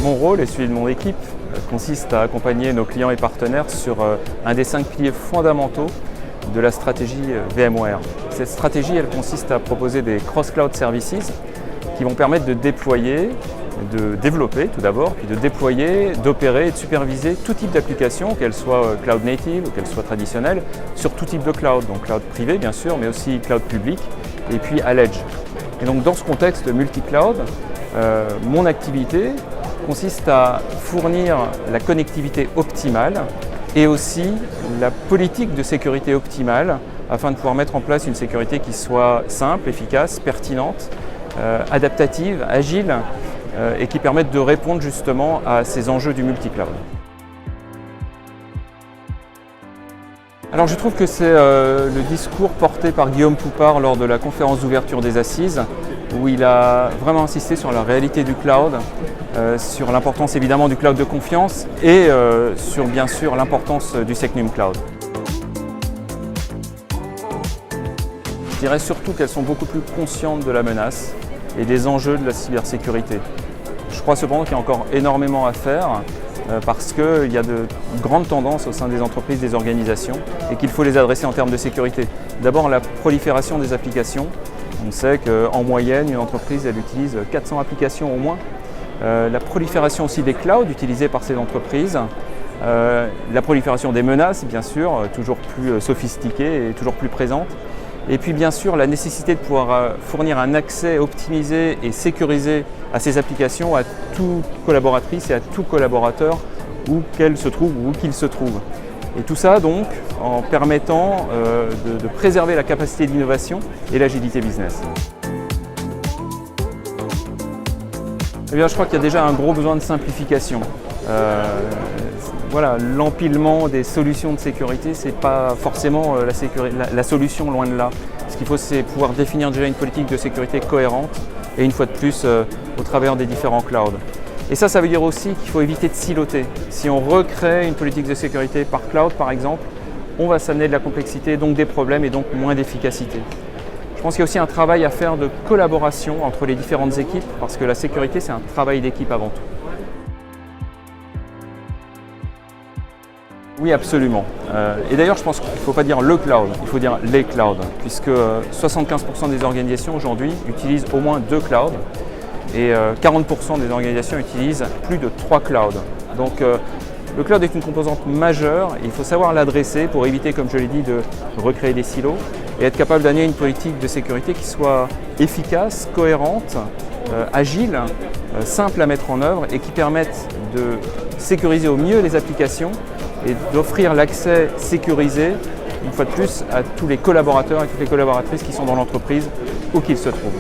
Mon rôle et celui de mon équipe consiste à accompagner nos clients et partenaires sur un des 5 piliers fondamentaux de la stratégie VMware. Cette stratégie, elle consiste à proposer des cross-cloud services qui vont permettre de déployer, de développer tout d'abord, puis de déployer, d'opérer et de superviser tout type d'application, qu'elles soient cloud native ou qu'elles soient traditionnelles, sur tout type de cloud, donc cloud privé bien sûr, mais aussi cloud public et puis à l'edge. Et donc dans ce contexte multi-cloud, mon activité consiste à fournir la connectivité optimale et aussi la politique de sécurité optimale afin de pouvoir mettre en place une sécurité qui soit simple, efficace, pertinente, adaptative, agile et qui permette de répondre justement à ces enjeux du multi-cloud. Alors je trouve que c'est le discours porté par Guillaume Poupard lors de la conférence d'ouverture des Assises où il a vraiment insisté sur la réalité du cloud, sur l'importance évidemment du cloud de confiance et sur bien sûr l'importance du Secnum Cloud. Je dirais surtout qu'elles sont beaucoup plus conscientes de la menace et des enjeux de la cybersécurité. Je crois cependant qu'il y a encore énormément à faire parce qu'il y a de grandes tendances au sein des entreprises, des organisations et qu'il faut les adresser en termes de sécurité. D'abord la prolifération des applications. On sait qu'en moyenne, une entreprise elle utilise 400 applications au moins. La prolifération aussi des clouds utilisés par ces entreprises. La prolifération des menaces, bien sûr, toujours plus sophistiquées et toujours plus présentes. Et puis bien sûr la nécessité de pouvoir fournir un accès optimisé et sécurisé à ces applications à toute collaboratrice et à tout collaborateur où qu'elle se trouve ou où qu'il se trouve. Et tout ça donc en permettant de préserver la capacité d'innovation et l'agilité business. Eh bien, je crois qu'il y a déjà un gros besoin de simplification. Voilà, l'empilement des solutions de sécurité, ce n'est pas forcément la solution, loin de là. Ce qu'il faut, c'est pouvoir définir déjà une politique de sécurité cohérente et une fois de plus au travers des différents clouds. Et ça veut dire aussi qu'il faut éviter de siloter. Si on recrée une politique de sécurité par cloud, par exemple, on va s'amener de la complexité, donc des problèmes et donc moins d'efficacité. Je pense qu'il y a aussi un travail à faire de collaboration entre les différentes équipes parce que la sécurité, c'est un travail d'équipe avant tout. Oui, absolument. Et d'ailleurs, je pense qu'il ne faut pas dire le cloud, il faut dire les clouds, puisque 75% des organisations aujourd'hui utilisent au moins 2 clouds et 40% des organisations utilisent plus de 3 clouds. Donc le cloud est une composante majeure et il faut savoir l'adresser pour éviter, comme je l'ai dit, de recréer des silos et être capable d'amener une politique de sécurité qui soit efficace, cohérente, agile, simple à mettre en œuvre et qui permette de sécuriser au mieux les applications et d'offrir l'accès sécurisé, une fois de plus, à tous les collaborateurs et toutes les collaboratrices qui sont dans l'entreprise où qu'ils se trouvent.